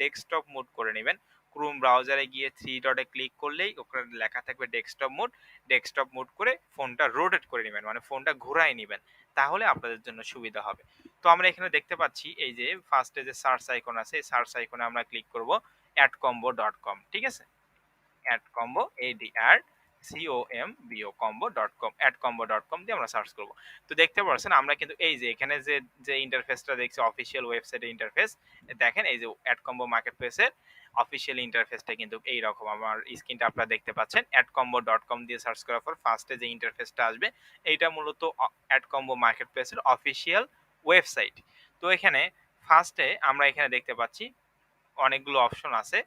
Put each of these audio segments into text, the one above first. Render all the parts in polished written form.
Desktop mode করে নিবেন। Chrome ব্রাউজারে গিয়ে 3 ডটে ক্লিক করলেই ওখানে লেখা থাকবে ডেস্কটপ মোড। ডেস্কটপ মোড করে ফোনটা রোটেট করে নিবেন। মানে ফোনটা ঘুরায় নিবেন। তাহলে আপনাদের জন্য সুবিধা হবে। তো আমরা এখানে দেখতে পাচ্ছি এই যে ফার্স্ট এ যে সার্চ আইকন আছে, এই সার্চ আইকনে আমরা ক্লিক করব adcombo.com, ঠিক আছে? adcombo combo.com adcombo.com দিয়ে আমরা সার্চ করব। তো দেখতে পাচ্ছেন আমরা কিন্তু এই যে এখানে যে ইন্টারফেসটা দেখছি অফিসিয়াল ওয়েবসাইটের ইন্টারফেস, দেখেন এই যে adcombo মার্কেটপ্লেসের অফিসিয়াল ইন্টারফেসটা কিন্তু এইরকম। আমার স্ক্রিনটা আপনারা দেখতে পাচ্ছেন। adcombo.com দিয়ে সার্চ করার পর ফার্স্টে যে ইন্টারফেসটা আসবে এইটা মূলত adcombo মার্কেটপ্লেসের অফিসিয়াল ওয়েবসাইট। তো এখানে ফার্স্টে আমরা এখানে দেখতে পাচ্ছি অনেকগুলো অপশন আছে।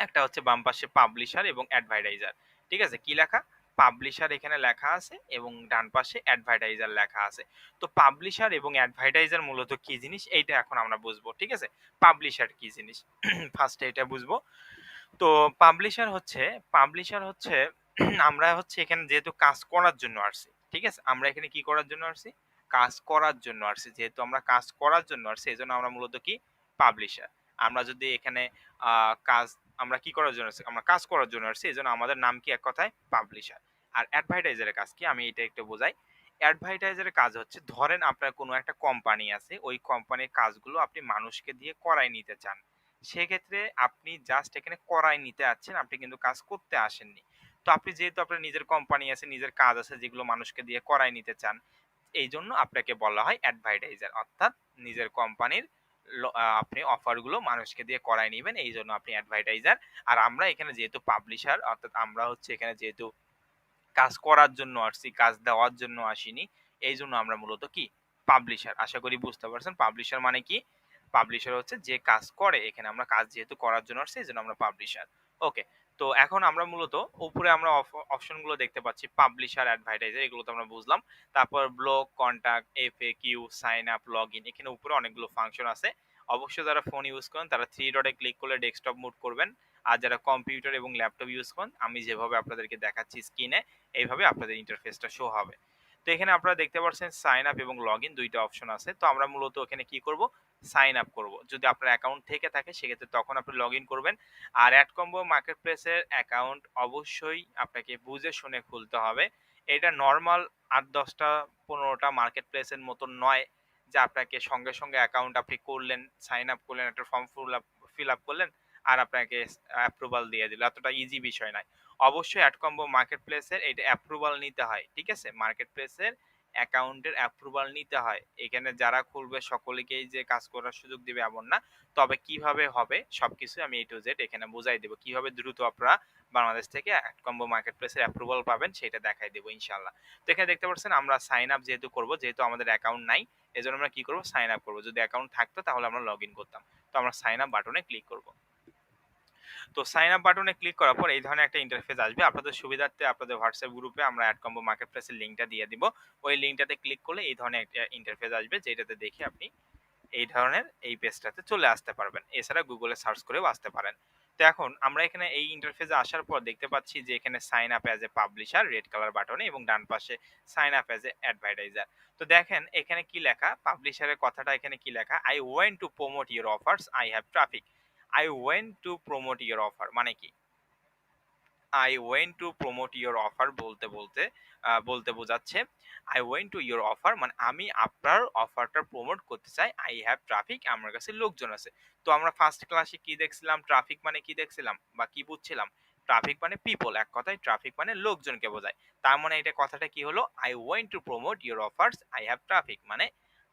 একটা হচ্ছে বাম পাশে পাবলিশার এবং অ্যাডভার্টাইজার। ঠিক আছে? কি লেখা? পাবলিশার এখানে লেখা আছে এবং ডান পাশে অ্যাডভার্টাইজার লেখা আছে। তো পাবলিশার এবং অ্যাডভার্টাইজার মূলত কি জিনিস এইটা এখন আমরা বুঝবো। ঠিক আছে? পাবলিশার কি জিনিস? ফার্স্টে এটা বুঝবো। তো পাবলিশার হচ্ছে আমরা হচ্ছে এখানে যেহেতু কাজ করার জন্য আসছি। ঠিক আছে? আমরা এখানে কি করার জন্য আসছি? কাজ করার জন্য আসছি। যেহেতু আমরা কাজ করার জন্য আসছি এজন্য আমরা মূলত কি? পাবলিশার। আমরা যদি এখানে আ কাজ আমরা কি করার জন্য আসছি? আমরা কাজ করার জন্য আসছি। এজন্য আমাদের নাম কি এক কথায়? পাবলিশার। আর অ্যাডভার্টাইজার এর কাজ কি? আমি এটা একটু বোঝাই। অ্যাডভার্টাইজার এর কাজ হচ্ছে ধরেন আপনার কোনো একটা কোম্পানি আছে। ওই কোম্পানির কাজগুলো আপনি মানুষকে দিয়ে করায় নিতে চান। সেক্ষেত্রে আপনি জাস্ট এখানে করায় নিতে আসছেন, আপনি কিন্তু কাজ করতে আসেননি। তো আপনি যেহেতু আপনার নিজের কোম্পানি আছে, নিজের কাজ আছে যেগুলো মানুষকে দিয়ে করায় নিতে চান, এইজন্য আপনাকে বলা হয় অ্যাডভার্টাইজার। অর্থাৎ নিজের কোম্পানির আপনি অফারগুলো মানুষকে দিয়ে করায় নিবেন, এইজন্য আপনি অ্যাডভার্টাইজার। আর আমরা এখানে যেহেতু পাবলিশার, অর্থাৎ আমরা হচ্ছে এখানে যেহেতু কাজ করার জন্য আসছি, কাজ দেওয়ার জন্য আসিনি। এইজন্য আমরা মূলত কি? পাবলিশার। আশা করি বুঝতে পারছেন পাবলিশার মানে কি? পাবলিশার হচ্ছে যে কাজ করে। এখানে আমরা কাজ যেহেতু করার জন্য আসছি এজন্য আমরা পাবলিশার। ওকে। তো এখন আমরা মূলত উপরে আমরা অপশন গুলো দেখতে পাচ্ছি। পাবলিশার, অ্যাডভার্টাইজার এগুলো তো আমরা বুঝলাম। তারপর blog, contact, FAQ, sign up, login এখানে উপরে অনেকগুলো ফাংশন আছে। অবশ্যই যারা ফোন ইউজ করেন তারা 3 ডটে ক্লিক করলে ডেস্কটপ মোড করবেন। আর যারা কম্পিউটার এবং ল্যাপটপ ইউজ করেন আমি যেভাবে আপনাদেরকে দেখাচ্ছি স্ক্রিনে এইভাবে আপনাদের ইন্টারফেসটা শো হবে। তো এখানে আপনারা দেখতে পাচ্ছেন সাইন আপ এবং লগ ইন 2টা অপশন আছে। তো আমরা মূলত এখানে কি করব? সাইন আপ করব। যদি আপনার অ্যাকাউন্ট থেকে থাকে সেক্ষেত্রে তখন আপনি লগ ইন করবেন। আর অ্যাডকম্বো মার্কেটপ্লেসের অ্যাকাউন্ট অবশ্যই আপনাকে বুঝে শুনে খুলতে হবে। এটা নরমাল ৮-১০টা ১৫টা মার্কেটপ্লেসের মতন নয় যে আপনাকে সঙ্গে, সঙ্গে অ্যাকাউন্ট আপনি করলেন, সাইন আপ করলেন, একটা ফর্ম ফিল আপ করলেন আর আপনাকে অ্যাপ্রুভাল দিয়ে দিল। এতটা ইজি বিষয় নয়। অবশ্যই অ্যাডকম্বো মার্কেটপ্লেসের এটা অ্যাপ্রুভাল নিতে হয়। ঠিক আছে? মার্কেটপ্লেসের অ্যাকাউন্টের অ্যাপ্রুভাল নিতে হয়। এখানে যারা খুলবে সকলকেই যে কাজ করার সুযোগ দিবে এমন না। তবে কিভাবে হবে সবকিছু আমি A to Z এখানে বুঝাই দেব। কিভাবে দ্রুত আপনারা বাংলাদেশ থেকে অ্যাডকম্বো মার্কেটপ্লেসের অ্যাপ্রুভাল পাবেন সেটা দেখাই দেব ইনশাআল্লাহ। তো এখানে দেখতে পাচ্ছেন আমরা সাইন আপ যেহেতু করব, যেহেতু আমাদের অ্যাকাউন্ট নাই, এজন্য আমরা কি করব? সাইন আপ করব। যদি অ্যাকাউন্ট থাকতো তাহলে আমরা লগইন করতাম। তো আমরা সাইন আপ বাটনে ক্লিক করব। তো সাইন আপ বাটনে ক্লিক করার পর এই ধরনের একটা ইন্টারফেস আসবে। আপনাদের সুবিধার্থে আপনাদের হোয়াটসঅ্যাপ গ্রুপে আমরা অ্যাডকম্বো মার্কেটপ্লেসের লিংকটা দিয়ে দিব। ওই লিংকটাতে ক্লিক করলে এই ধরনের একটা ইন্টারফেস আসবে যেটাতে দেখে আপনি এই ধরনের এই পেজটাতে চলে আসতে পারবেন। এছাড়া গুগলে সার্চ করেও আসতে পারেন। তো এখন আমরা এখানে এই ইন্টারফেসে আসার পর দেখতে পাচ্ছি যে এখানে sign up as a publisher red colour বাটনে এবং ডান পাশে sign up as a advertiser. তো দেখেন এখানে কি লেখা? পাবলিশারের কথাটা এখানে কি লেখা? I went to promote your offers, I have traffic. I went to promote your offer মানে কি? I went to promote your offer বলতে বোঝাচ্ছে I went to your offer মানে আমি আপনার অফারটা প্রমোট করতে চাই। I have traffic আমার কাছে লোকজন আছে। তো আমরা ফার্স্ট ক্লাসে কি দেখছিলাম? ট্রাফিক মানে কি দেখছিলাম বা কি বুঝছিলাম? ট্রাফিক মানে পিপল। এক কথায় ট্রাফিক মানে লোকজনকে বোঝায়। তার মানে এটা কথাটা কি হলো? I went to promote your offers, I have traffic মানে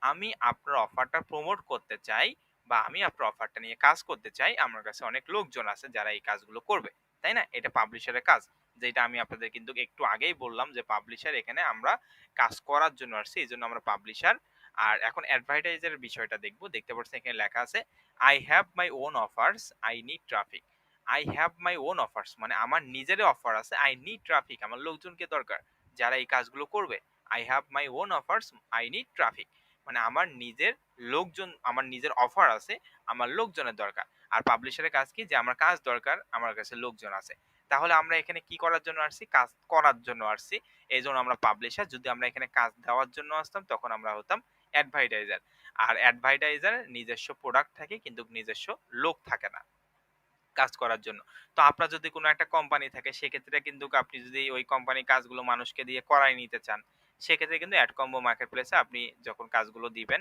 আমি আপনার অফারটা প্রমোট করতে চাই বা আমি আপনার অফারটা নিয়ে কাজ করতে চাই। আমার কাছে অনেক লোকজন আছে যারা এই কাজগুলো করবে। তাই না? এটা পাবলিশারের কাজ। যেটা আমি আপনাদের কিন্তু একটু আগেই বললাম যে পাবলিশার এখানে আমরা কাজ করার জন্য আসছি। এজন্য আমরা পাবলিশার। আর এখন অ্যাডভার্টাইজার এর বিষয়টা দেখব। দেখতে পাচ্ছেন এখানে লেখা আছে I have my own offers, I need traffic. I have my own offers মানে আমার নিজেরই অফার আছে। I need traffic আমার লোকজনকে দরকার যারা এই কাজগুলো করবে। I have my own offers, I need traffic মানে আমার নিজের লোকজন আমার নিজের অফার আছে, আমার লোকজনের দরকার। আর পাবলিশারের কাজ কি? যে আমার কাজ দরকার, আমার কাছে লোকজন আছে। তাহলে আমরা এখানে কি করার জন্য আসছি? কাজ করার জন্য আসছি। এজন্য আমরা পাবলিশার। যদি আমরা এখানে কাজ দেওয়ার জন্য আসতাম তখন আমরা হতাম অ্যাডভার্টাইজার। আর অ্যাডভার্টাইজার নিজস্ব প্রোডাক্ট থাকে কিন্তু নিজস্ব লোক থাকে না কাজ করার জন্য। তো আপনার যদি কোনো একটা কোম্পানি থাকে সেক্ষেত্রে কিন্তু আপনি যদি ওই কোম্পানির কাজগুলো মানুষকে দিয়ে করায় নিতে চান, সেক্ষেত্রে কিন্তু এডকম্বো মার্কেটপ্লেসে আপনি যখন কাজগুলো দিবেন,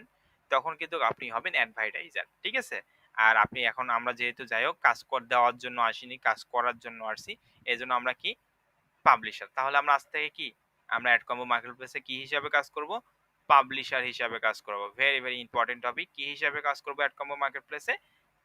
তখন কিন্তু আপনি হবেন অ্যাডভার্টাইজার। ঠিক আছে? আর আপনি এখন আমরা যেহেতু যাই হোক কাজ দেওয়ার জন্য আসিনি, কাজ করার জন্য আসছি। এজন্য আমরা কি পাবলিশার। তাহলে আমরা আজ থেকে কি আমরা এডকম্বো মার্কেটপ্লেসে কি হিসাবে কাজ করব? পাবলিশার হিসাবে কাজ করব। Very, very important topic. কি হিসাবে কাজ করব এডকম্বো মার্কেটপ্লেসে?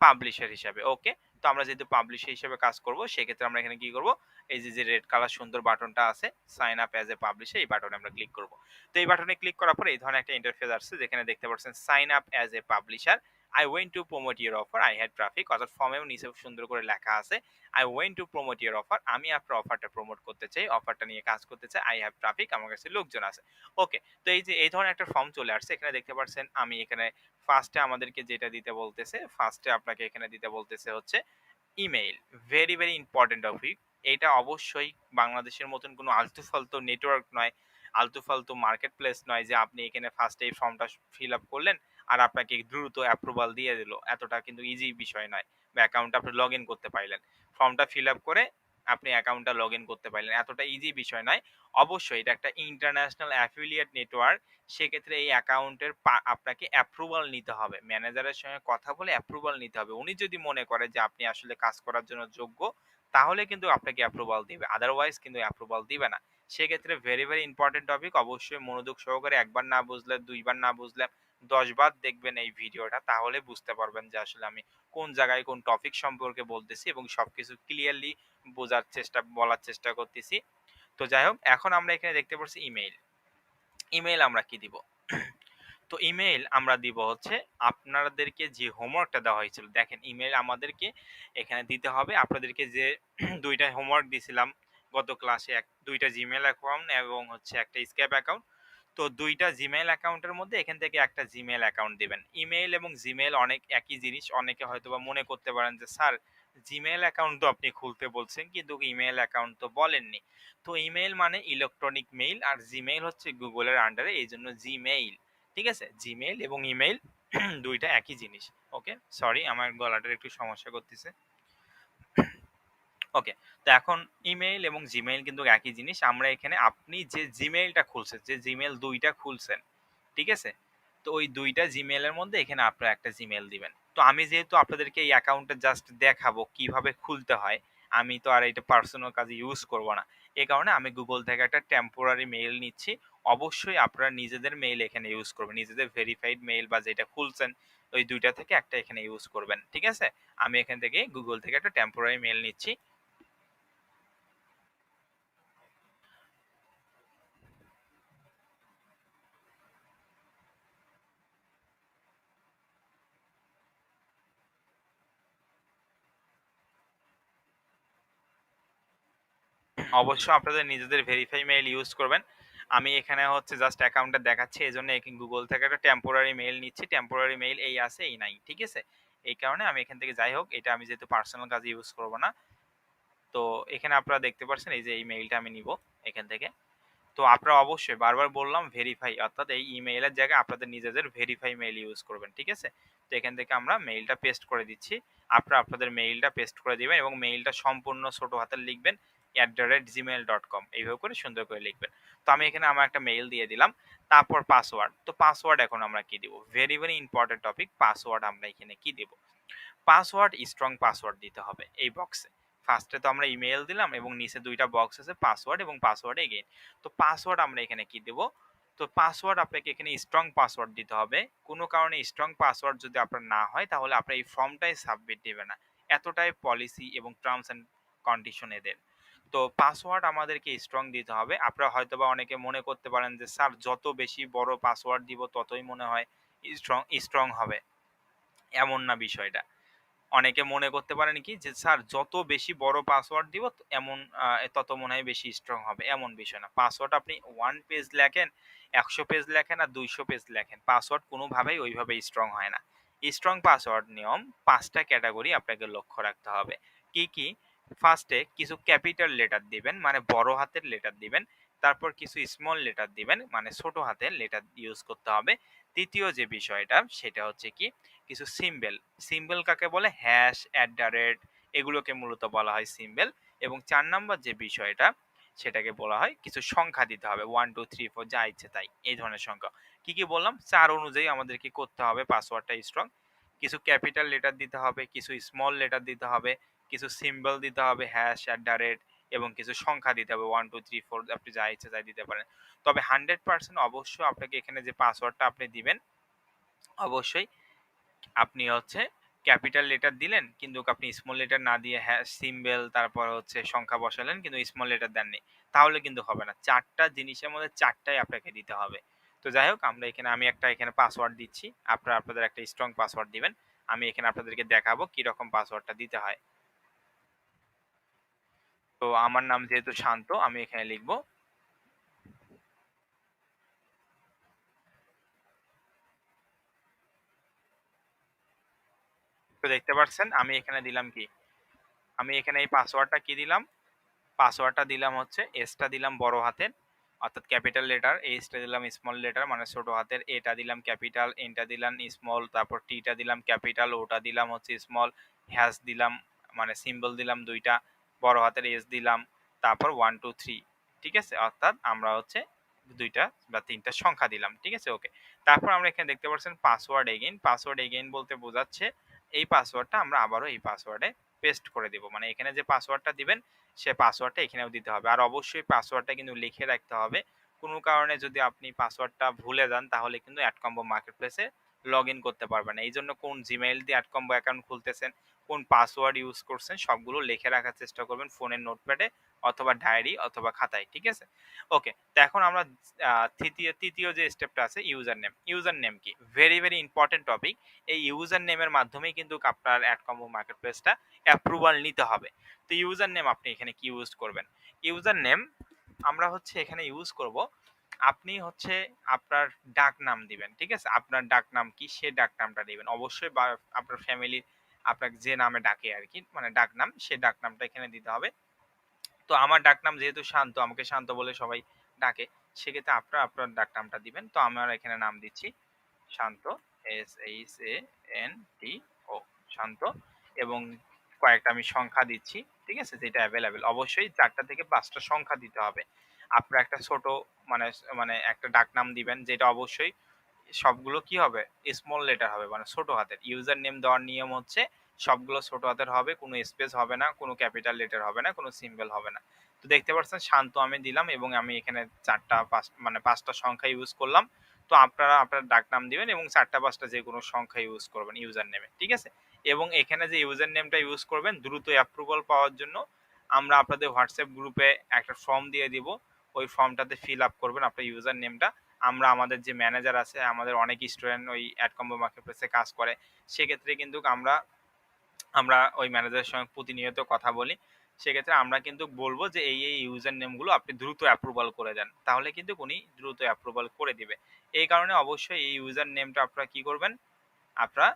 পাবলিশার হিসাবে। ওকে? তো আমরা যেহেতু পাবলিশার হিসেবে কাজ করব, সেক্ষেত্রে আমরা এখানে কি করব? এই যে রেড কালার সুন্দর বাটনটা আছে, sign up as a publisher, এই বাটনে আমরা ক্লিক করব। তো এই বাটনে ক্লিক করার পরে এই ধরনের একটা ইন্টারফেস আসছে যেখানে দেখতে পাচ্ছেন sign up as a publisher. I went to promote your offer. I had traffic অর্থাৎ ফর্মেও নিচে সুন্দর করে লেখা আছে I went to promote your offer. আমি আপনার অফারটা প্রমোট করতে চাই। অফারটা নিয়ে কাজ করতে চাই। I have traffic. আমার কাছে লোকজন আছে। ওকে। তো এই যে এই ধরনের একটা ফর্ম চলে আসছে। এখানে দেখতে পাচ্ছেন আমি এখানে ফার্স্টে আমাদেরকে যেটা দিতে বলতেছে, ফার্স্টে আপনাকে এখানে দিতে বলতেছে হচ্ছে email. Very, very important topic. এইটা অবশ্যই বাংলাদেশের মতন কোনো আলতু-ফালতু নেটওয়ার্ক নয়, আলতু-ফালতু মার্কেট প্লেস নয় যে আপনি এখানে ফার্স্টে এই ফর্মটা ফিল আপ করলেন আর আপনাকে দ্রুত অ্যাপ্রুভাল দিয়ে দিল। এতটা কিন্তু ইজি বিষয় নয়। বা অ্যাকাউন্টটা আপনি লগ ইন করতে পারলেন। ফর্মটা ফিল আপ করে আপনি অ্যাকাউন্টটা লগ ইন করতে পারলেন। এতটা ইজি বিষয় নয়। অবশ্যই এটা একটা ইন্টারন্যাশনাল অ্যাফিলিয়েট নেটওয়ার্ক। সেক্ষেত্রে এই অ্যাকাউন্টের আপনাকে অ্যাপ্রুভাল নিতে হবে। ম্যানেজারের সঙ্গে কথা বলে অ্যাপ্রুভাল নিতে হবে। উনি যদি মনে করে যে আপনি আসলে কাজ করার জন্য যোগ্য, তাহলে কিন্তু আপনাকে অ্যাপ্রুভাল দিবে। আদারওয়াইজ কিন্তু অ্যাপ্রুভাল দিবে না। সেক্ষেত্রে ভেরি, ভেরি ইম্পোর্টেন্ট টপিক। অবশ্যই মনোযোগ সহকারে একবার না বুঝলে, ২ বার না বুঝলে ১০ বার দেখবেন এই ভিডিওটা। তাহলে বুঝতে পারবেন যে আসলে আমি কোন জায়গায় কোন টপিক সম্পর্কে বলতেছি এবং সবকিছু ক্লিয়ারলি বলার চেষ্টা করতেছি। তো যাই হোক, এখন আমরা এখানে দেখতে পাচ্ছি ইমেইল। ইমেইল আমরা কি দিব? তো ইমেইল আমরা দিব হচ্ছে আপনাদেরকে যে হোমওয়ার্কটা দেওয়া হয়েছিল। দেখেন ইমেইল আমাদেরকে এখানে দিতে হবে। আপনাদেরকে যে ২ টা হোমওয়ার্ক দিছিলাম গত ক্লাসে ২ টা জিমেইল অ্যাকাউন্ট এবং হচ্ছে একটা স্কাইপ অ্যাকাউন্ট। তো ২ টা জিমেইল অ্যাকাউন্টের মধ্যে এখান থেকে একটা জিমেইল অ্যাকাউন্ট দিবেন। ইমেইল এবং জিমেইল অনেক একই জিনিস। অনেকে হয়তোবা মনে করতে পারেন যে স্যার জিমেইল অ্যাকাউন্ট তো আপনি খুলতে বলছেন কিন্তু ইমেইল অ্যাকাউন্ট তো বলেননি। তো ইমেইল মানে ইলেকট্রনিক মেইল আর জিমেইল হচ্ছে গুগলের আন্ডারে এইজন্য জিমেইল। ঠিক আছে? জিমেইল এবং ইমেইল ২ টা একই জিনিস। ওকে? সরি আমার গলাটার একটু সমস্যা করতেছে। ওকে। তো এখন ইমেইল এবং জিমেইল কিন্তু একই জিনিস। আমরা এখানে আপনি যে জিমেইলটা খুলছেন, যে জিমেইল ২ টা খুলছেন, ঠিক আছে? তো ওই ২ টা জিমেইলের মধ্যে এখানে আপনারা একটা জিমেইল দিবেন। তো আমি যেহেতু আপনাদেরকে এই অ্যাকাউন্টটা জাস্ট দেখাবো কিভাবে খুলতে হয়, আমি তো আর এটা পার্সোনাল কাজে ইউজ করব না। এ কারণে আমি Google থেকে একটা টেম্পোরারি মেইল নিচ্ছি। অবশ্যই আপনারা নিজেদের মেইল এখানে ইউজ করবেন। নিজেদের ভেরিফাইড মেইল বা যেটা খুলছেন ওই ২ টা থেকে একটা এখানে ইউজ করবেন। ঠিক আছে? আমি এখান থেকে Google থেকে একটা টেম্পোরারি মেইল নিচ্ছি। অবশ্যই আপনাদের নিজেদের ভেরিফাই মেইল ইউজ করবেন। আমি এখানে হচ্ছে জাস্ট অ্যাকাউন্টটা দেখাচ্ছি। এজন্য Google থেকে একটা টেম্পোরারি মেইল নিচ্ছি। টেম্পোরারি মেইল এই আছে, এই নাই। ঠিক আছে? এই কারণে আমি এখান থেকে যাই হোক, এটা আমি যেহেতু পার্সোনাল কাজে ইউজ করব না। তো এখানে আপনারা দেখতে পাচ্ছেন এই যে এই মেইলটা আমি নিবো এখান থেকে। তো আপনারা অবশ্যই বারবার বললাম ভেরিফাই অর্থাৎ এই ইমেইলের জায়গায় আপনাদের নিজেদের ভেরিফাই মেইল ইউজ করবেন। ঠিক আছে? তো এখান থেকে আমরা মেইলটা পেস্ট করে দিচ্ছি। আপনারা আপনাদের মেইলটা পেস্ট করে দিবেন এবং মেইলটা সম্পূর্ণ ছোট হাতের লিখবেন @gmail.com এইভাবে করে সুন্দর করে লিখবেন। তো আমি এখানে আমার একটা মেইল দিয়ে দিলাম। তারপর পাসওয়ার্ড। তো পাসওয়ার্ড এখন আমরা কি দিব? Very, very important topic. Password আমরা এখানে কি দিব? পাসওয়ার্ড স্ট্রং পাসওয়ার্ড দিতে হবে এই বক্সে। ফার্স্টে তো আমরা ইমেইল দিলাম এবং নিচে ২ টা বক্স আছে পাসওয়ার্ড এবং পাসওয়ার্ড এগেইন। তো পাসওয়ার্ড আমরা এখানে কি দেব? তো পাসওয়ার্ড আপনাকে এখানে স্ট্রং পাসওয়ার্ড দিতে হবে। কোনো কারণে স্ট্রং পাসওয়ার্ড যদি আপনার না হয় তাহলে আপনার এই ফর্মটাই সাবমিট দিবে না। এতটাই পলিসি এবং টার্মস অ্যান্ড কন্ডিশন এদের। তো পাসওয়ার্ড আমাদেরকে স্ট্রং দিতে হবে। আপনারা হয়তোবা অনেকে মনে করতে পারেন যে স্যার যত বেশি বড় পাসওয়ার্ড দিব ততই মনে হয় স্ট্রং হবে। এমন না বিষয়টা। অনেকে মনে করতে পারেন কি যে স্যার যত বেশি বড় পাসওয়ার্ড দিব এমন তত মনে হয় বেশি স্ট্রং হবে এমন বিষয় না পাসওয়ার্ড আপনি 1 পেজ লেখেন ১০০ পেজ লেখেন আর ২০০ পেজ লেখেন পাসওয়ার্ড কোনোভাবেই ওইভাবে স্ট্রং হয় না স্ট্রং পাসওয়ার্ড নিয়ম ৫টা ক্যাটাগরি আপনাকে লক্ষ্য রাখতে হবে কি কি ফার্স্টে কিছু ক্যাপিটাল লেটার দিবেন মানে বড় হাতের লেটার দিবেন তারপর কিছু স্মল লেটার দিবেন মানে ছোট হাতের লেটার ইউজ করতে হবে তৃতীয় যে বিষয়টা সেটা হচ্ছে কি কিছু সিম্বল। সিম্বল কাকে বলে? হ্যাশ, এট দ্য রেট এগুলোকে মূলত বলা হয় সিম্বল। এবং ৪ নাম্বার যে বিষয়টা সেটাকে বলা হয় কিছু সংখ্যা দিতে হবে। 1, 2, 3, 4 যা ইচ্ছে তাই। এই ধরনের সংখ্যা। কি বললাম? ৪ অনুযায়ী আমাদেরকে করতে হবে পাসওয়ার্ডটা স্ট্রং। কিছু ক্যাপিটাল লেটার দিতে হবে, কিছু স্মল লেটার দিতে হবে, কিছু সিম্বল দিতে হবে হ্যাশ, এট দ্য রেট এবং কিছু সংখ্যা দিতে হবে 1, 2, 3, 4 আপনি যা ইচ্ছে তাই দিতে পারেন। তবে 100% অবশ্যই আপনাকে এখানে যে পাসওয়ার্ডটা আপনি দিবেন অবশ্যই আপনি হচ্ছে ক্যাপিটাল লেটার দিলেন কিন্তু আপনি স্মল লেটার না দিয়ে হ্যাশ সিম্বল তারপর হচ্ছে সংখ্যা বসালেন কিন্তু স্মল লেটার দেননি। তাহলে কিন্তু হবে না। ৪ টা জিনিসের মধ্যে ৪ টাই আপনাকে দিতে হবে। তো যাই হোক আমরা এখানে আমি একটা এখানে পাসওয়ার্ড দিচ্ছি। আপনারা আপনাদের একটা স্ট্রং পাসওয়ার্ড দিবেন। আমি এখানে আপনাদেরকে দেখাবো কিরকম পাসওয়ার্ডটা দিতে হয়। তো আমার নাম যেহেতু শান্ত আমি এখানে লিখব। তো দেখতে পাচ্ছেন আমি এখানে দিলাম কি? আমি এখানে এই পাসওয়ার্ডটা কি দিলাম? পাসওয়ার্ডটা দিলাম হচ্ছে এসটা দিলাম বড় হাতের অর্থাৎ ক্যাপিটাল লেটার, এইচটা দিলাম স্মল লেটার মানে ছোট হাতের, এটা দিলাম ক্যাপিটাল, এনটা দিলাম স্মল, তারপর টিটা দিলাম ক্যাপিটাল, ওটা দিলাম হচ্ছে স্মল, হ্যাশ দিলাম মানে সিম্বল দিলাম ২ টা, বড় হাতের এস দিলাম, তারপর 1, 2, 3 ঠিক আছে? অর্থাৎ আমরা হচ্ছে ২ টা বা ৩ টা সংখ্যা দিলাম। ঠিক আছে? ওকে। তারপর আমরা এখানে দেখতে পাচ্ছেন পাসওয়ার্ড এগেইন। পাসওয়ার্ড এগেইন বলতে বোঝাচ্ছে এই পাসওয়ার্ডটা আমরা আবারও এই পাসওয়ার্ডে পেস্ট করে দেব। মানে এখানে যে পাসওয়ার্ডটা দিবেন সে পাসওয়ার্ডটা এখানেও দিতে হবে। আর অবশ্যই পাসওয়ার্ডটা কিন্তু লিখে রাখতে হবে। কোনো কারণে যদি আপনি পাসওয়ার্ডটা ভুলে যান তাহলে কিন্তু এডকম্বো মার্কেটপ্লেসে লগইন করতে পারবেন না। এইজন্য কোন জিমেইল দিয়ে এডকম্বো অ্যাকাউন্ট খুলতেছেন, কোন পাসওয়ার্ড ইউজ করছেন সবগুলো লিখে রাখার চেষ্টা করবেন ফোনের নোটপ্যাডে অথবা ডায়েরি অথবা খাতায়। ঠিক আছে? ওকে। তো এখন আমরা তৃতীয় যে স্টেপটা আছে ইউজার নেম। ইউজার নেম কি? Very important topic. এই ইউজার নেমের মাধ্যমেই কিন্তু আপনার এডকম্বো মার্কেটপ্লেসটা অ্যাপ্রুভাল নিতে হবে। তো ইউজার নেম আপনি এখানে কি ইউজ করবেন? ইউজার নেম আমরা হচ্ছে এখানে ইউজ করব আপনি হচ্ছে আপনার ডাক নাম দিবেন। ঠিক আছে? আপনার ডাক নাম কি সে ডাক নামটা দিবেন। অবশ্যই বা আপনার ফ্যামিলি আপনাকে যে নামে ডাকে আরকি মানে ডাক নাম সে ডাক নামটা এখানে দিতে হবে। তো আমার ডাকনাম যেহেতু শান্ত, আমাকে শান্ত বলে সবাই ডাকে। সেক্ষেত্রে আপনারা আপনার ডাকনামটা দিবেন। তো আমার এখানে নাম দিচ্ছি শান্ত SHANTO শান্ত এবং কয়েকটা আমি সংখ্যা দিচ্ছি। ঠিক আছে? যেটা এভেইলেবল। অবশ্যই ৪ টা থেকে ৫ টা সংখ্যা দিতে হবে। আপনার একটা ছোট মানে মানে একটা ডাকনাম দিবেন যেটা অবশ্যই সবগুলো কি হবে? স্মল লেটার হবে মানে ছোট হাতের। ইউজার নেম দেওয়ার নিয়ম হচ্ছে সবগুলো ছোট হাতের হবে, কোনো স্পেস হবে না, কোনো ক্যাপিটাল লেটার হবে না, কোনো সিম্বল হবে না। তো দেখতে পাচ্ছেন শান্ত আমি দিলাম এবং আমি এখানে ৪ টা ৫ মানে ৫ টা সংখ্যা ইউজ করলাম। তো আপনারা আপনার ডাকনাম দিবেন এবং ৪ টা ৫ টা যেকোনো সংখ্যা ইউজ করবেন ইউজার নেমে। ঠিক আছে? এবং এখানে যে ইউজার নেমটা ইউজ করবেন দ্রুত অ্যাপ্রুভাল পাওয়ার জন্য আমরা আপনাদের WhatsApp গ্রুপে একটা ফর্ম দিয়ে দিব। ওই ফর্মটাতে ফিল আপ করবেন আপনার ইউজার নেমটা। আমরা আমাদের যে ম্যানেজার আছে আমাদের অনেক স্টুডেন্ট ওই এডকম্বো মার্কেটপ্লেসে কাজ করে। সেক্ষেত্রে কিন্তু আমরা আমরা ওই ম্যানেজারের সঙ্গে প্রতিনিয়ত কথা বলি। সেক্ষেত্রে আমরা কিন্তু বলব যে এই ইউজার নেম গুলো আপনি দ্রুত অ্যাপ্রুভাল করে দেন। তাহলে কিন্তু উনি দ্রুত অ্যাপ্রুভাল করে দিবে। এই কারণে অবশ্যই এই ইউজার নেমটা আপনারা কি করবেন? আপনারা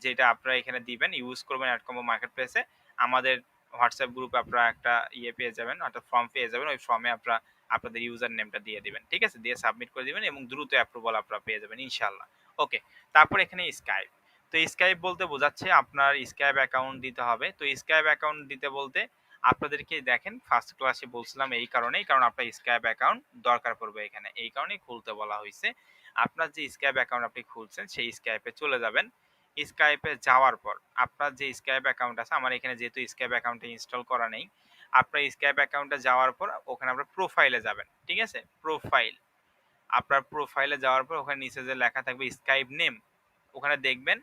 যেটা আপনারা এখানে দিবেন ইউজ করবেন এডকম্বো মার্কেটপ্লেসে। আমাদের WhatsApp গ্রুপে আপনারা একটা পেয়ে যাবেন অর্থাৎ ফর্ম পেয়ে যাবেন। ওই ফর্মে আপনারা আপনাদের ইউজার নেমটা দিয়ে দিবেন। ঠিক আছে? দিয়ে সাবমিট করে দিবেন এবং দ্রুত অ্যাপ্রুভাল আপনারা পেয়ে যাবেন ইনশাআল্লাহ। ওকে। তারপর এখানে স্কাইপ। তো স্কাইপ বলতে বোঝাচ্ছে আপনার স্কাইপ অ্যাকাউন্ট দিতে হবে। তো স্কাইপ অ্যাকাউন্ট দিতে বলতে আপনাদেরকে দেখেন ফার্স্ট ক্লাসে বলছিলাম এই কারণেই কারণ আপনার স্কাইপ অ্যাকাউন্ট দরকার পড়বে এখানে। এই কারণেই খুলতে বলা হইছে। আপনার যে স্কাইপ অ্যাকাউন্ট আপনি খুলছেন সেই স্কাইপে চলে যাবেন। স্কাইপে যাওয়ার পর আপনার যে স্কাইপ অ্যাকাউন্ট আছে আমার এখানে যেহেতু স্কাইপ অ্যাকাউন্টে ইনস্টল করা নেই। আপনার স্কাইপ অ্যাকাউন্টে যাওয়ার পর ওখানে আপনার প্রোফাইলে যাবেন। ঠিক আছে? প্রোফাইল। আপনার প্রোফাইলে যাওয়ার পর ওখানে নিচে যে লেখা থাকবে স্কাইপ নেম ওখানে দেখবেন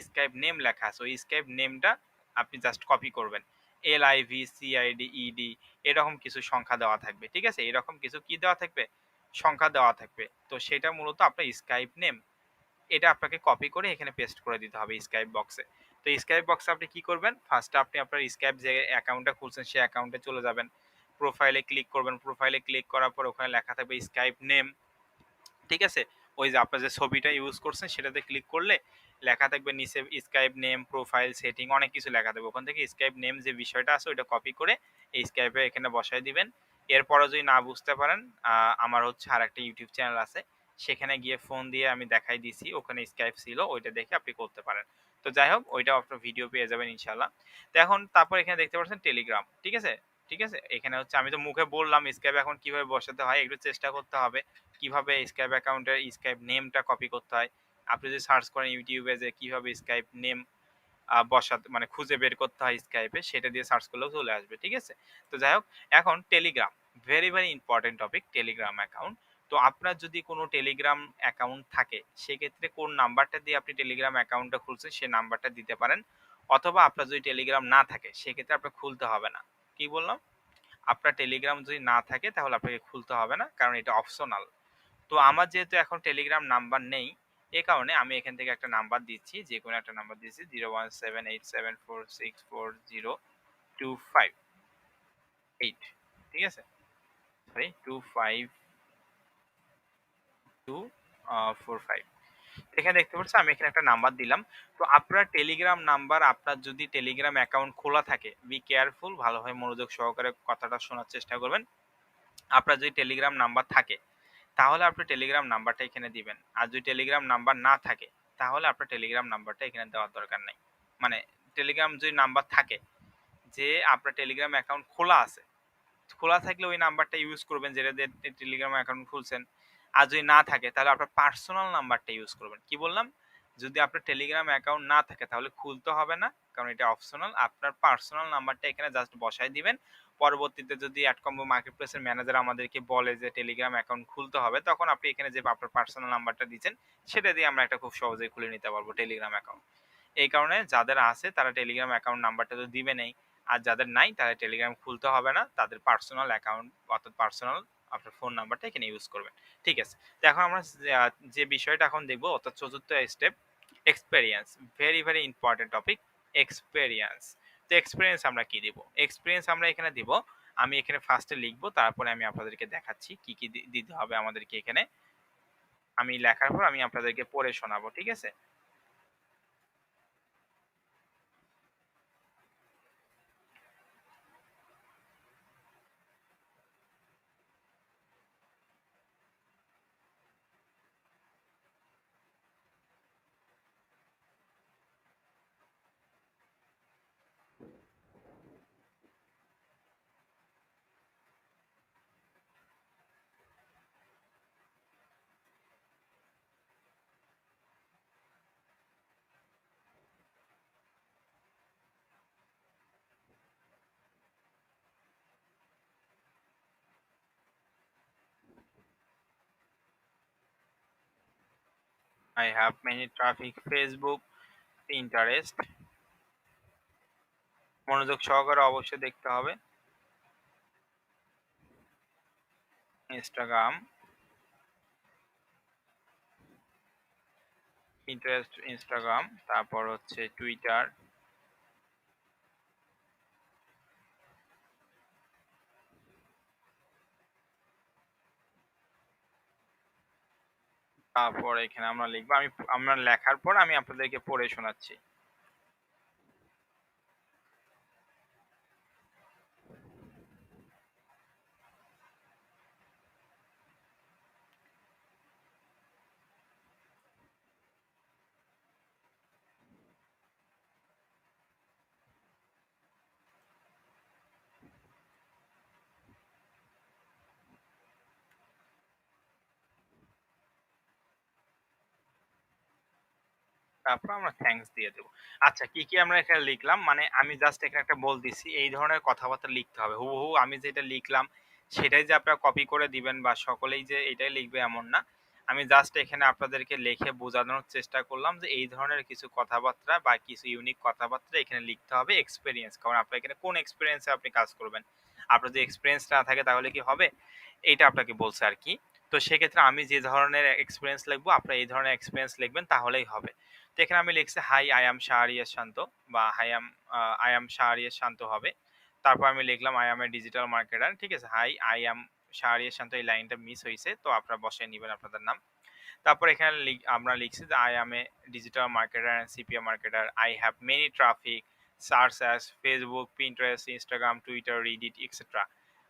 স্কাইপ নেম লেখা আছে। ওই স্কাইপ নেমটা আপনি জাস্ট কপি করবেন। LIVCIDED এরকম কিছু সংখ্যা দেওয়া থাকবে। ঠিক আছে? এরকম কিছু কি দেওয়া থাকবে? সংখ্যা দেওয়া থাকবে। তো সেটা মূলত আপনার স্কাইপ নেম। এটা আপনাকে কপি করে এখানে পেস্ট করে দিতে হবে স্কাইপ বক্সে। তো স্কাইপ বক্সে আপনি কি করবেন? ফার্স্টে আপনি আপনার স্কাইপ যে অ্যাকাউন্টটা খুলছেন সেই অ্যাকাউন্টে চলে যাবেন। প্রোফাইলে ক্লিক করবেন। প্রোফাইলে ক্লিক করার পর ওখানে লেখা থাকবে স্কাইপ নেম। ঠিক আছে? ওই যে আপনার যে ছবিটা ইউজ করছেন সেটাতে ক্লিক করলে লেখা থাকবে নিচে স্কাইপ নেম, প্রোফাইল সেটিং অনেক কিছু লেখা থাকবে। ওখান থেকে স্কাইপ নেম যে বিষয়টা আছে ওইটা কপি করে এই স্কাইপে এখানে বসায় দিবেন। এরপরও যদি না বুঝতে পারেন আমার হচ্ছে আরেকটা ইউটিউব চ্যানেল আছে। সেখানে গিয়ে ফোন দিয়ে আমি দেখাই দিছি, ওখানে Skype ছিল, ওইটা দেখে আপনি করতে পারেন। তো যাই হোক ওইটাও আপনার ভিডিও পেয়ে যাবেন ইনশাআল্লাহ। তো এখন তারপর এখানে দেখতে পাচ্ছেন টেলিগ্রাম। ঠিক আছে? ঠিক আছে? এখানে হচ্ছে আমি তো মুখে বললাম Skype এখন কিভাবে বসাতে হয় একটু চেষ্টা করতে হবে। কিভাবে Skype অ্যাকাউন্টের Skype নেমটা কপি করতে হয়। আপনি যদি সার্চ করেন YouTube এ যে কিভাবে Skype নেম বসাতে মানে খুঁজে বের করতে হয় Skype এ সেটা দিয়ে সার্চ করলেও চলে আসবে। ঠিক আছে? তো যাই হোক এখন Telegram very, very important topic Telegram account. তো আপনার যদি কোনো টেলিগ্রাম অ্যাকাউন্ট থাকে সেক্ষেত্রে কোন নাম্বারটা দিয়ে আপনি টেলিগ্রাম অ্যাকাউন্টটা খুলছেন সে নাম্বারটা দিতে পারেন। অথবা আপনার যদি টেলিগ্রাম না থাকে সেক্ষেত্রে আপনার খুলতে হবে না। কি বললাম? আপনার টেলিগ্রাম যদি না থাকে তাহলে আপনাকে খুলতে হবে না। কারণ এটা অপশনাল। তো আমার যেহেতু এখন টেলিগ্রাম নাম্বার নেই, এ কারণে আমি এখান থেকে একটা নাম্বার দিচ্ছি। যেকোনো একটা নাম্বার দিচ্ছি 01787464025 ঠিক আছে? সরি 252245 এখানে দেখতে পাচ্ছেন আমি এখানে একটা নাম্বার দিলাম। তো আপনার টেলিগ্রাম নাম্বার আপনার যদি টেলিগ্রাম অ্যাকাউন্ট খোলা থাকে, বি কেয়ারফুল ভালোভাবে মনোযোগ সহকারে কথাটা শোনার চেষ্টা করবেন। আপনার যদি টেলিগ্রাম নাম্বার থাকে তাহলে আপনি টেলিগ্রাম নাম্বারটা এখানে দিবেন। আর যদি টেলিগ্রাম নাম্বার না থাকে, তাহলে আপনার টেলিগ্রাম নাম্বারটা এখানে দেওয়ার দরকার নাই। মানে টেলিগ্রাম যদি নাম্বার থাকে যে আপনার টেলিগ্রাম অ্যাকাউন্ট খোলা আছে, খোলা থাকলে ওই নাম্বারটা ইউজ করবেন যেটা দিয়ে টেলিগ্রাম অ্যাকাউন্ট খুলছেন। আর যদি না থাকে তাহলে আপনার পার্সোনাল নাম্বারটা ইউজ করবেন। কি বললাম? যদি আপনার টেলিগ্রাম অ্যাকাউন্ট না থাকে তাহলে খুলতে হবে না। কারণ এটা অপশনাল। আপনার পার্সোনাল নাম্বারটা এখানে জাস্ট বসায় দিবেন। পরবর্তীতে যদি এডকম্বো মার্কেটপ্লেসের ম্যানেজার আমাদেরকে বলে যে টেলিগ্রাম অ্যাকাউন্ট খুলতে হবে, তখন আপনি এখানে যে আপনার পার্সোনাল নাম্বারটা দিচ্ছেন, সেটা দিয়ে আমরা একটা খুব সহজেই খুলে নিতে পারবো টেলিগ্রাম অ্যাকাউন্ট। এই কারণে যাদের আছে তারা টেলিগ্রাম অ্যাকাউন্ট নাম্বারটা তো দিবেনই। আর যাদের নাই তারা টেলিগ্রাম খুলতে হবে না। তাদের পার্সোনাল অ্যাকাউন্ট অর্থাৎ পার্সোনাল আপনার ফোন নাম্বারটা এখানে ইউজ করবেন। ঠিক আছে? তো এখন আমরা যে বিষয়টা এখন দেখব অর্থাৎ চতুর্থ step experience. Very, very important topic experience. তো এক্সপেরিয়েন্স আমরা কি দিব? এক্সপেরিয়েন্স আমরা এখানে দিব। আমি এখানে ফার্স্টে লিখব তারপরে আমি আপনাদেরকে দেখাচ্ছি কি, কি দিতে হবে আমাদেরকে এখানে। আমি লেখার পর আমি আপনাদেরকে পড়ে শোনাবো। ঠিক আছে? I have many traffic Facebook, Pinterest মনোযোগ সহকারে অবশ্যই দেখতে হবে। Instagram, Pinterest, Instagram, তারপর হচ্ছে Twitter, তারপর এখানে আমরা লিখবো। আমরা লেখার পর আমি আপনাদেরকে পড়ে শোনাচ্ছি। তারপর আমরা থ্যাংকস দিয়ে দেব। আচ্ছা কি, কি আমরা এখানে লিখলাম মানে আমি জাস্ট এখানে একটা বলতেছি এই ধরনের কথাবার্তা লিখতে হবে। হুবহু আমি যেটা লিখলাম সেটাই যে আপনারা কপি করে দিবেন বা সকলেই যে এটাই লিখবে এমন না। আমি জাস্ট এখানে আপনাদেরকে লিখে বোঝানোর চেষ্টা করলাম যে এই ধরনের কিছু কথাবার্তা বা কিছু ইউনিক কথাবার্তা এখানে লিখতে হবে এক্সপেরিয়েন্স। কারণ আপনার এখানে কোন এক্সপেরিয়েন্স এ আপনি কাজ করবেন। আপনার যদি এক্সপেরিয়েন্স না থাকে তাহলে কি হবে? এইটা আপনাকে বলছে আরকি। তো সেক্ষেত্রে আমি যে ধরনের এক্সপেরিয়েন্স লিখবো আপনারা এই ধরনের এক্সপেরিয়েন্স লিখবেন তাহলেই হবে। তো এখানে আমি লিখছি হাই আই এম শাহরিয়ার শান্ত বা আই এম শাহরিয়ার শান্ত হবে। তারপর আমি লিখলাম I am a digital marketer. ঠিক আছে? হাই আই এম শাহরিয়ার শান্ত এই লাইনটা মিস হইছে। তো আপনারা বসায় নিবেন আপনাদের নাম। তারপর এখানে আমরা লিখছি যে I am a digital marketer and CPA marketer. I have many traffic search as Facebook, Pinterest, Instagram, Twitter, Reddit etcetera.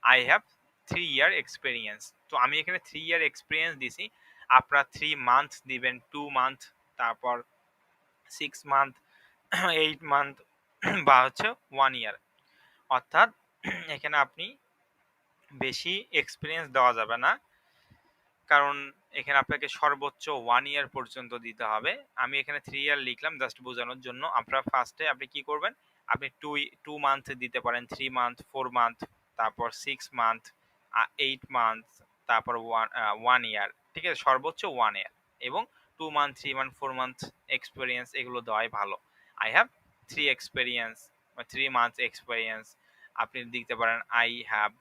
I have 3 year experience. তো আমি এখানে 3 ইয়ার এক্সপেরিয়েন্স দিছি। আপনারা 3 মান্থ দিবেন, 2 মান্থ, তারপর 6 মান্থ, 8 মান্থ বা হচ্ছে 1 ইয়ার। অর্থাৎ এখানে আপনি বেশি এক্সপেরিয়েন্স দেওয়া যাবে না। কারণ এখানে আপনাকে সর্বোচ্চ 1 ইয়ার পর্যন্ত দিতে হবে। আমি এখানে 3 ইয়ার লিখলাম জাস্ট বোঝানোর জন্য। আপনারা ফার্স্ট এ আপনি কি করবেন? আপনি 2 মান্থ দিতে পারেন, 3 মান্থ, 4 মান্থ, তারপর 6 মান্থ, 8 মান্থ, তারপর 1 ইয়ার। ঠিক আছে? সর্বোচ্চ 1 ইয়ার এবং 2 মান্থ, 3 মান্থ, 4 মান্থ এক্সপেরিয়েন্স এগুলো দেওয়াই ভালো। I have 3 experience বা 3 months experience। আপনি দিতে পারেন I have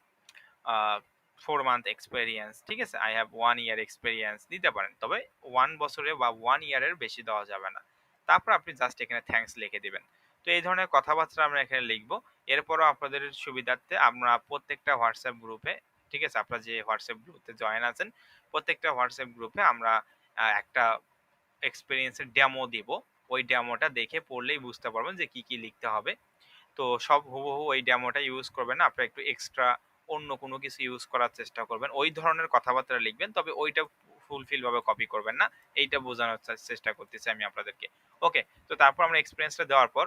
4 মান্থ এক্সপেরিয়েন্স। ঠিক আছে? আই হ্যাভ 1 ইয়ার এক্সপেরিয়েন্স দিতে পারেন। তবে 1 বছরে বা 1 ইয়ারের বেশি দেওয়া যাবে না। তারপর আপনি জাস্ট এখানে থ্যাঙ্কস লিখে দিবেন। তো এই ধরনের কথাবার্তা আমরা এখানে লিখবো। এরপরও আপনাদের সুবিধার্থে আমরা প্রত্যেকটা হোয়াটসঅ্যাপ গ্রুপে, ঠিক আছে? আপনারা যে হোয়াটসঅ্যাপ গ্রুপে জয়েন আছেন, প্রত্যেকটা হোয়াটসঅ্যাপ গ্রুপে আমরা একটা এক্সপেরিয়েন্স এর ডেমো দিব। ওই ডেমোটা দেখে পড়লেই বুঝতে পারবেন যে কি, কি লিখতে হবে। তো সব হুবহু ওই ডেমোটা ইউজ করবেন না। আপনারা একটু এক্সট্রা অন্য কোনো কিছু ইউজ করার চেষ্টা করবেন। ওই ধরনের কথাবার্তা লিখবেন। তবে ওইটা ফুলফিল ভাবে কপি করবেন না। এইটা বোঝানোর চেষ্টা করতেছি আমি আপনাদেরকে। ওকে। তো তারপর আমরা এক্সপেরিয়েন্সটা দেওয়ার পর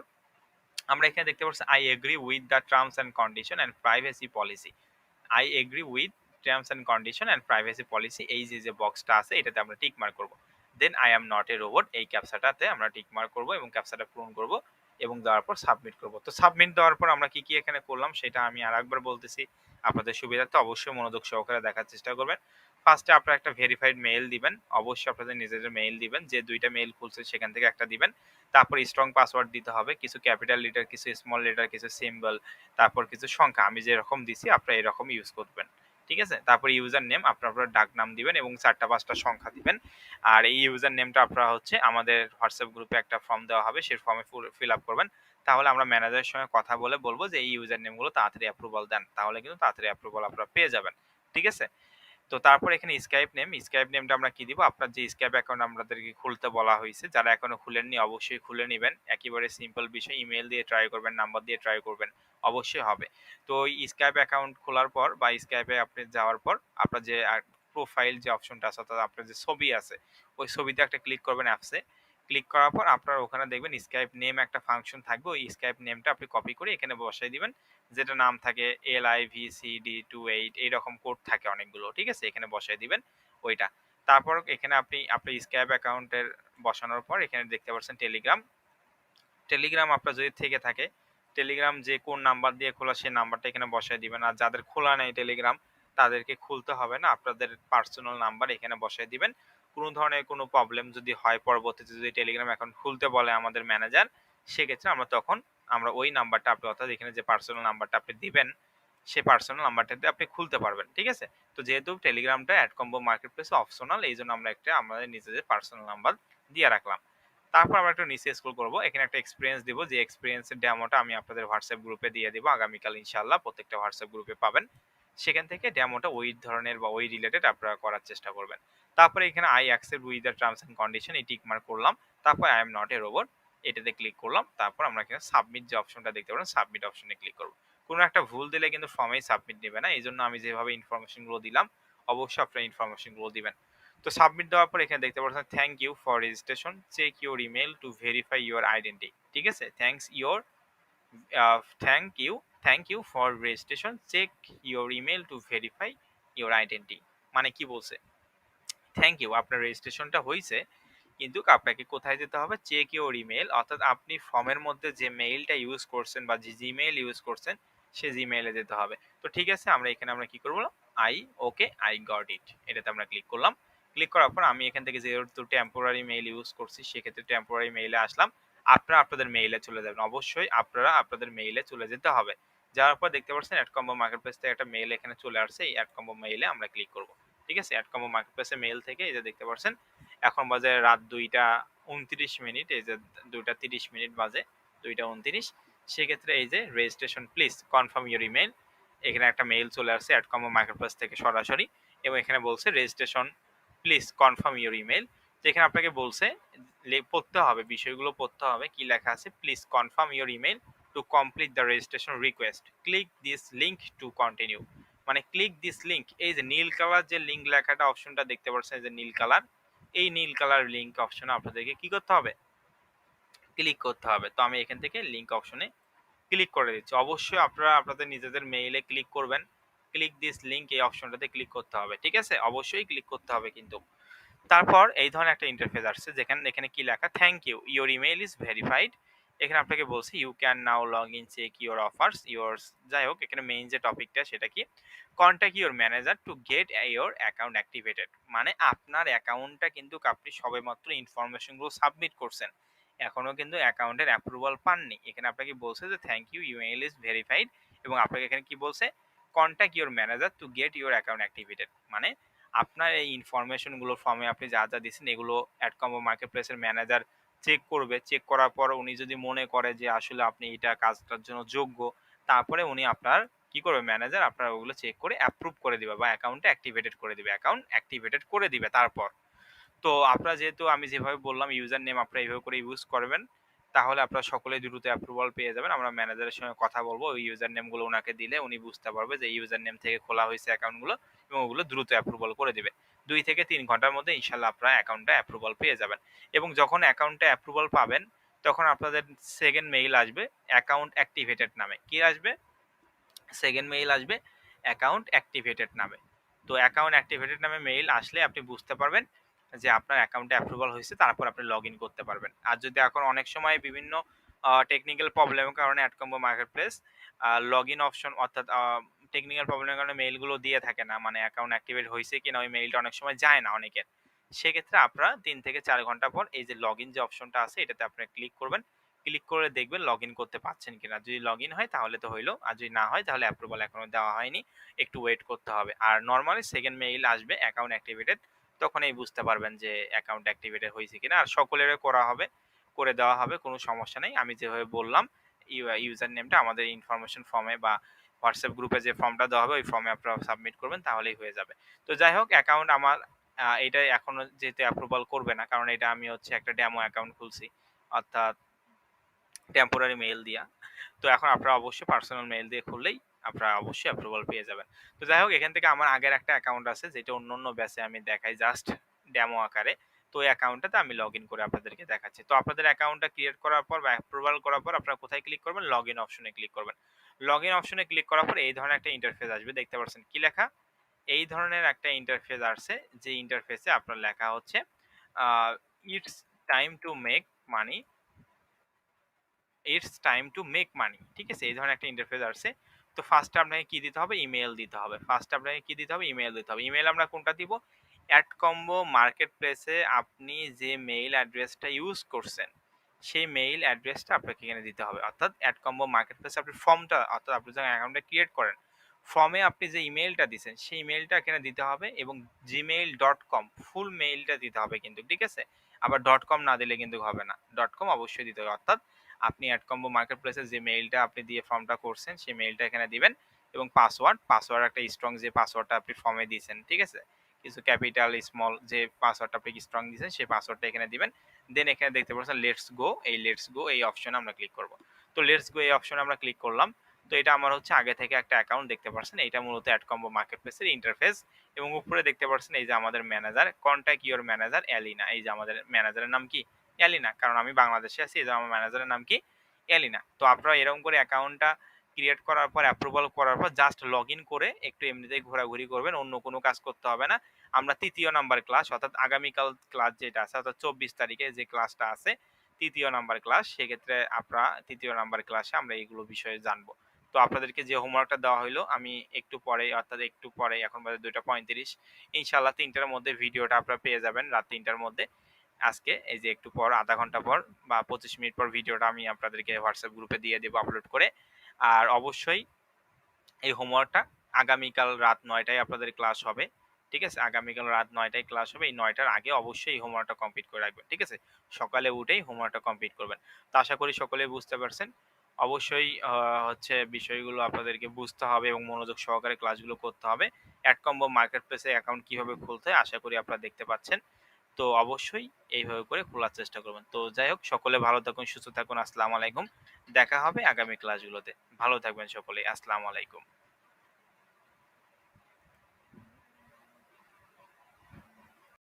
আমরা এখানে দেখতে পাচ্ছি I agree with the terms and condition and privacy policy। I agree with terms and condition and privacy policy। এই যে বক্সটা আছে এটাতে আমরা টিক মার্ক করব। দেন I am not a robot এই ক্যাপচাটাতে আমরা টিক মার্ক করব এবং ক্যাপচাটা পূরণ করব এবং দেওয়ার পর সাবমিট করব। তো সাবমিট দেওয়ার পর আমরা কি, কি এখানে করলাম সেটা আমি আরেকবার বলতেছি। আপনাদের সুবিধার্থে অবশ্যই মনোযোগ সহকারে দেখার চেষ্টা করবেন। ফার্স্টে আপনারা একটা ভেরিফাইড মেইল দিবেন। অবশ্যই আপনাদের নিজেদের মেইল দিবেন। যে ২ টা মেইল খুলছে সেখান থেকে একটা দিবেন। তারপর স্ট্রং পাসওয়ার্ড দিতে হবে। কিছু ক্যাপিটাল লেটার, কিছু স্মল লেটার, কিছু সিম্বল, তারপর কিছু সংখ্যা। আমি যেরকম দিছি আপনারা এরকম ইউজ করবেন। ঠিক আছে? তারপর ইউজার নেম আপনারা আপনার ডাক নাম দিবেন এবং ৪ টা ৫ টা সংখ্যা দিবেন। আর এই ইউজার নেমটা আপনারা হচ্ছে আমাদের হোয়াটসঅ্যাপ গ্রুপে একটা ফর্ম দেওয়া হবে। সেই ফর্মে ফিল আপ করবেন। তাহলে আমরা ম্যানেজারের সঙ্গে কথা বলে বলব যে এই ইউজার নেমগুলো তাড়াতাড়ি অ্যাপ্রুভাল দেন। তাহলে কিন্তু তাড়াতাড়ি অ্যাপ্রুভাল আপনারা পেয়ে যাবেন। ঠিক আছে? তো তারপর এখানে স্কাইপ নেমটা আমরা কি দিব? আপনার যে স্কাইপ অ্যাকাউন্ট আমাদেরকে খুলতে বলা হইছে, যারা এখনো খুলেননি অবশ্যই খুলে নিবেন। একেবারে সিম্পল বিষয়। ইমেইল দিয়ে ট্রাই করবেন, নাম্বার দিয়ে ট্রাই করবেন। অবশ্যই হবে। তো ওই স্কাইপ অ্যাকাউন্ট খোলার পর বা স্কাইপে আপনি যাওয়ার পর আপনার যে প্রোফাইল যে অপশনটা আছে অর্থাৎ আপনার যে ছবি আছে, ওই ছবিতে একটা ক্লিক করবেন অ্যাপসে। ক্লিক করার পর আপনার ওখানে দেখবেন স্কাইপ নেম একটা ফাংশন থাকবে। ওই স্কাইপ নেমটা আপনি কপি করে এখানে বসায় দিবেন। যেটা নাম থাকে LIVCD28 এইরকম কোড থাকে অনেকগুলো। ঠিক আছে? এখানে বসায় দিবেন ওইটা। তারপর এখানে আপনি আপনার স্কাইপ অ্যাকাউন্টের বসানোর পর এখানে দেখতে পাচ্ছেন টেলিগ্রাম আপনার যদি থেকে থাকে, টেলিগ্রাম যে কোন নাম্বার দিয়ে খোলা সেই নাম্বারটা এখানে বসায় দিবেন। আর যাদের খোলা নেই টেলিগ্রাম তাদেরকে খুলতে হবে না। আপনাদের পার্সোনাল নাম্বার এখানে বসায় দিবেন। কোনো ধরনের কোনো প্রবলেম যদি হয় পরবর্তীতে যদি টেলিগ্রাম অ্যাকাউন্ট খুলতে বলে আমাদের ম্যানেজার, সেক্ষেত্রে আমরা ওই নাম্বারটা আপনি অর্থাৎ এখানে যে পার্সোনাল নাম্বারটা আপনি দিবেন, সেই পার্সোনাল নাম্বারটাতে আপনি খুলতে পারবেন। ঠিক আছে? তো যেহেতু টেলিগ্রামটা এডকম্বো মার্কেটপ্লেসে অপশনাল এইজন্য আমরা একটা আমাদের নিজেদের পার্সোনাল নাম্বার দিয়ে রাখলাম। তারপর আমরা একটু নিচে স্ক্রল করব। এখানে একটা এক্সপেরিয়েন্স দিব। যে এক্সপেরিয়েন্স এর ডেমোটা আমি আপনাদের হোয়াটসঅ্যাপ গ্রুপে দিয়ে দিব আগামীকাল ইনশাআল্লাহ। প্রত্যেকটা হোয়াটসঅ্যাপ গ্রুপে পাবেন। সেখান থেকে ডেমোটা ওই ধরনের বা ওই রিলেটেড আপনারা করার চেষ্টা করবেন। তারপরে এখানে I accept with the terms and condition এই টিক মার্ক করলাম। তারপর I am not a robot এটাতে ক্লিক করলাম। তারপর আমরা এখানে সাবমিট যে অপশনটা দেখতে পারেন সাবমিট অপশনে ক্লিক করব। কোনো একটা ভুল দিলে কিন্তু ফর্মেই সাবমিট নেবে না। এইজন্য আমি যেভাবে ইনফরমেশন গুলো দিলাম অবশ্যই আপনারা ইনফরমেশন গুলো দিবেন। তো সাবমিট দেওয়ার পর এখানে দেখতে পাচ্ছেন thank you for registration, check your email to verify your identity. ঠিক আছে? Thank you thank you for registration, check your email to verify your identity. মানে কি বলছে? থ্যাংক ইউ আপনার রেজিস্ট্রেশনটা হইছে, কিন্তু আপনাকে কোথায় যেতে হবে? চেক ইউর ইমেল অর্থাৎ আপনি ফর্মের মধ্যে যে মেইলটা ইউজ করছেন বা যে জিমেইল ইউজ করছেন সে জিমেইলে যেতে হবে। তো ঠিক আছে, আমরা কি করব? আই গট ইট এটাতে আমরা ক্লিক করলাম। ক্লিক করার পর আমি এখান থেকে যেহেতু টেম্পোরারি মেইল ইউজ করছি সেক্ষেত্রে টেম্পোরারি মেইলে আসলাম। আপনারা আপনাদের মেইলে চলে যাবেন। অবশ্যই আপনারা আপনাদের মেইলে চলে যেতে হবে। যাওয়ার পর দেখতে পাচ্ছেন এড কম্বো মার্কেটপ্লেস থেকে একটা মেইল এখানে চলে আসছে। এই এড কম্বো মেইলে আমরা ক্লিক করব। ঠিক আছে? এড কম্বো মার্কেটপ্লেসের মেইল থেকে এই যে দেখতে পাচ্ছেন এখন বাজে রাত 2টা 29 মিনিট। এই যে 2টা 30 মিনিট বাজে, 2টা 29। সেক্ষেত্রে এই যে registration please confirm your email, এখানে একটা মেইল চলে আসছে অ্যাড কম্বো মার্কেটপ্লেস থেকে সরাসরি এবং এখানে বলছে registration please confirm your email. যেখানে আপনাকে বলছে পড়তে হবে, বিষয়গুলো পড়তে হবে। কি লেখা আছে? Please confirm your email to complete the registration request, click this link to continue. মানে ক্লিক দিস লিঙ্ক, এই যে নীল কালার যে লিঙ্ক লেখাটা অপশনটা দেখতে পাচ্ছেন, যে নীল কালার এই নীল কালার লিংক অপশনে আপনাদেরকে কি করতে হবে, ক্লিক করতে হবে। তো আমি এখান থেকে লিংক অপশনে ক্লিক করে দিচ্ছি। অবশ্যই আপনারা আপনাদের নিজেদের মেইলে ক্লিক করবেন। ক্লিক দিস লিংক এই অপশনটাতে ক্লিক করতে হবে। ঠিক আছে? অবশ্যই ক্লিক করতে হবে কিন্তু। তারপর এই ধরনের একটা ইন্টারফেস আসছে যেখানে এখানে কি লেখা, thank you your email is verified. এখানে আপনাকে বলছে you can now log in check your offers yours. যাই হোক, এখানে মেইন যে টপিকটা সেটা কি, contact your manager to get your account activated. মানে আপনার অ্যাকাউন্টটা কিন্তু আপনি সবেমাত্র ইনফরমেশনগুলো সাবমিট করছেন, এখনো কিন্তু অ্যাকাউন্টের অ্যাপ্রুভাল পাননি। এখানে আপনাকে বলছে যে thank you email is verified, এবং আপনাকে এখানে কি বলছে, contact your manager to get your account activated. মানে আপনার এই ইনফরমেশনগুলো ফর্মে আপনি যা যা দিচ্ছেন এগুলো অ্যাডকম্বো মার্কেটপ্লেসের ম্যানেজার চেক করবে। চেক করার পর উনি যদি মনে করে যে আসলে আপনি এটা কাজটার জন্য যোগ্য, তারপরে উনি আপনার কি করবে, ম্যানেজার আপনার ওগুলো চেক করে অ্যাপ্রুভ করে দিবে বা অ্যাকাউন্টে অ্যাক্টিভেটেড করে দিবে, অ্যাকাউন্ট অ্যাক্টিভেটেড করে দিবে তারপর। তো আপনারা যেহেতু আমি যেভাবে বললাম ইউজার নেম আপনারা এইভাবে করে ইউজ করবেন, তাহলে আপনারা সকলেই দ্রুত অ্যাপ্রুভাল পেয়ে যাবেন। আমরা ম্যানেজারের সঙ্গে কথা বলবো, ওই ইউজার নেমগুলো ওনাকে দিলে উনি বুঝতে পারবে যে ইউজার নেম থেকে খোলা হয়েছে অ্যাকাউন্টগুলো, এবং ওগুলো দ্রুত অ্যাপ্রুভাল করে দিবে। 2 থেকে 3 ঘন্টার মধ্যে ইনশাআল্লাহ আপনারা অ্যাকাউন্টটা অ্যাপ্রুভাল পেয়ে যাবেন। এবং যখন অ্যাকাউন্টে অ্যাপ্রুভাল পাবেন, তখন আপনাদের সেকেন্ড মেইল আসবে অ্যাকাউন্ট অ্যাক্টিভেটেড নামে। কি আসবে? সেকেন্ড মেইল আসবে অ্যাকাউন্ট অ্যাক্টিভেটেড নামে। তো অ্যাকাউন্ট অ্যাক্টিভেটেড নামে মেইল আসলে আপনি বুঝতে পারবেন যে আপনার অ্যাকাউন্টে অ্যাপ্রুভাল হয়েছে, তারপর আপনি লগ ইন করতে পারবেন। আর যদি এখন অনেক সময় বিভিন্ন টেকনিক্যাল প্রবলেমের কারণে অ্যাডকম্বো মার্কেটপ্লেস লগ ইন অপশন, অর্থাৎ টেকনিক্যাল প্রবলেমের কারণে মেইলগুলো দিয়ে থাকে না, মানে অ্যাকাউন্ট অ্যাক্টিভেট হয়েছে কিনা ওই মেইলটা অনেক সময় যায় না অনেকের। সেক্ষেত্রে আপনারা 3 থেকে 4 ঘন্টা পর এই যে লগ ইন যে অপশনটা আছে এটাতে আপনারা ক্লিক করবেন। ক্লিক করে দেখবেন লগ ইন করতে পারছেন কিনা। যদি লগ ইন হয় তাহলে তো হইলো, আর যদি না হয় তাহলে অ্যাপ্রুভাল এখনো দেওয়া হয়নি, একটু ওয়েট করতে হবে। আর নরমালি সেকেন্ড মেইল আসবে অ্যাকাউন্ট অ্যাক্টিভেটেড, তখনই বুঝতে পারবেন যে অ্যাকাউন্ট অ্যাক্টিভেটেড হয়েছে কিনা। আর সকলেরও করা হবে, করে দেওয়া হবে, কোনো সমস্যা নেই। আমি যেভাবে বললাম ইউজার নেমটা আমাদের ইনফরমেশন ফর্মে বা হোয়াটসঅ্যাপ গ্রুপে যে ফর্মটা দেওয়া হবে ওই ফর্মে আপনারা সাবমিট করবেন, তাহলেই হয়ে যাবে। তো যাই হোক, অ্যাকাউন্ট আমার এটাই এখনো যেহেতু অ্যাপ্রুভাল করবে না, কারণ এটা আমি হচ্ছে একটা ডেমো অ্যাকাউন্ট খুলছি, অর্থাৎ টেম্পোরারি মেইল দিয়া। তো এখন আপনারা অবশ্যই পার্সোনাল মেইল দিয়ে খুললেই আপনারা অবশ্যই অ্যাপ্রুভাল পেয়ে যাবেন। তো যাই হোক, এখান থেকে আমার আগের একটা অ্যাকাউন্ট আছে যেটা অন্য ব্যাচে আমি দেখাই জাস্ট ডেমো আকারে। তো ওই অ্যাকাউন্টটাতে আমি লগ ইন করে আপনাদেরকে দেখাচ্ছি। তো আপনাদের অ্যাকাউন্টটা ক্রিয়েট করার পর বা অ্যাপ্রুভাল করার পর আপনারা কোথায় ক্লিক করবেন? লগ ইন অপশনে ক্লিক করবেন। লগ ইন অপশনে ক্লিক করার পর এই ধরনের একটা ইন্টারফেস আসবে, দেখতে পাচ্ছেন কি লেখা? এই ধরনের একটা ইন্টারফেস আসছে, যে ইন্টারফেসে আপনার লেখা হচ্ছে it's time to make money, it's time to make money. ঠিক আছে? এই ধরনের একটা ইন্টারফেস আসছে। তো ফার্স্টে আপনাকে কি দিতে হবে? ইমেইল দিতে হবে। ফার্স্টে আপনাকে কি দিতে হবে? ইমেইল দিতে হবে। ইমেইল আমরা কোনটা দিব? অ্যাডকম্বো মার্কেটপ্লেসে আপনি যে মেইল অ্যাড্রেসটা ইউজ করছেন, সেই মেইল অ্যাড্রেসটা আপনাকে এখানে দিতে হবে। অর্থাৎ অ্যাডকম্বো মার্কেটপ্লেসে আপনি ফর্মটা, অর্থাৎ আপনি যখন অ্যাকাউন্টটা ক্রিয়েট করেন, ফর্মে আপনি যে ইমেইলটা দিছেন, সেই ইমেইলটা এখানে দিতে হবে, এবং gmail.com ফুল মেইলটা দিতে হবে কিন্তু। ঠিক আছে? আবার .com না দিলে কিন্তু হবে না। .com অবশ্যই দিতে হবে। অর্থাৎ আপনি অ্যাডকম্বো মার্কেটপ্লেসে যে মেইলটা আপনি দিয়ে ফর্মটা করছেন সেই মেইলটা এখানে দিবেন, এবং পাসওয়ার্ড একটা স্ট্রং যে পাসওয়ার্ডটা আপনি ফর্মে দিয়েছেন, ঠিক আছে, কিছু ক্যাপিটাল স্মল যে পাসওয়ার্ডটা আপনি স্ট্রং দিয়েছেন সেই পাসওয়ার্ডটা এখানে দিবেন। দেন এখানে দেখতে পাচ্ছেন লেটস গো, এই লেটস গো এই অপশনে আমরা ক্লিক করব। তো লেটস গো এই অপশনে আমরা ক্লিক করলাম। তো এটা আমার হচ্ছে আগে থেকে একটা অ্যাকাউন্ট, দেখতে পাচ্ছেন এটা মূলত অ্যাডকম্বো মার্কেটপ্লেসের ইন্টারফেস। এবং উপরে দেখতে পাচ্ছেন এই যে আমাদের ম্যানেজার, কন্ট্যাক্ট ইওর ম্যানেজার এলিনা। এই যে আমাদের ম্যানেজারের নাম কি? এলিনা, কারণ আমি বাংলাদেশে আছি, এই যে আমার ম্যানেজারের নাম কি? এলিনা। তো আপনারা এরকম করে অ্যাকাউন্টটা ক্রিয়েট করার পর অ্যাপ্রুভাল করার পর জাস্ট লগ ইন করে একটু এমনিতেই ঘোরাঘুরি করবেন, অন্য কোনো কাজ করতে হবে না। আমরা ৩য় নাম্বার ক্লাস, অর্থাৎ আগামীকাল ক্লাস যেটা আছে, অর্থাৎ ২৪ তারিখে যে ক্লাসটা আছে ৩য় নাম্বার ক্লাস, সেক্ষেত্রে আপনারা ৩য় নাম্বার ক্লাসে আমরা এইগুলো বিষয়ে জানবো। তো আপনাদেরকে যে হোমওয়ার্কটা দেওয়া হইলো, আমি একটু পরে, অর্থাৎ একটু পরে, এখন বাজে ২টা ৩৫, ইনশাল্লাহ ৩টার মধ্যে ভিডিওটা আপনারা পেয়ে যাবেন, রাত ৩টার মধ্যে। আজকে এই যে একটু পর, আধা ঘন্টা পর বা ২৫ মিনিট পর ভিডিওটা আমি আপনাদেরকে হোয়াটসঅ্যাপ গ্রুপে দিয়ে দেবো আপলোড করে। আর অবশ্যই এই হোমওয়ার্কটা আগামীকাল রাত ৯টায় আপনাদের ক্লাস হবে। ঠিক আছে? আগামীকাল রাত ৯টায় ক্লাস হবে। এই ৯টার আগে অবশ্যই এই হোমওয়ার্কটা কমপ্লিট করে রাখবেন। ঠিক আছে? সকালে উঠেই হোমওয়ার্কটা কমপ্লিট করবেন। তো আশা করি সকলেই বুঝতে পারছেন। অবশ্যই হচ্ছে বিষয়গুলো আপনাদেরকে বুঝতে হবে এবং মনোযোগ সহকারে ক্লাসগুলো করতে হবে। অ্যাডকম্বো মার্কেটপ্লেসে অ্যাকাউন্ট কিভাবে খুলতে হয় আশা করি আপনারা দেখতে পাচ্ছেন। তো অবশ্যই এইভাবে করে খোলার চেষ্টা করবেন। তো যাই হোক, সকলে ভালো থাকুন, সুস্থ থাকুন। আসসালামু আলাইকুম। দেখা হবে আগামী ক্লাসগুলোতে। ভালো থাকবেন সকলেই। আসসালামু আলাইকুম।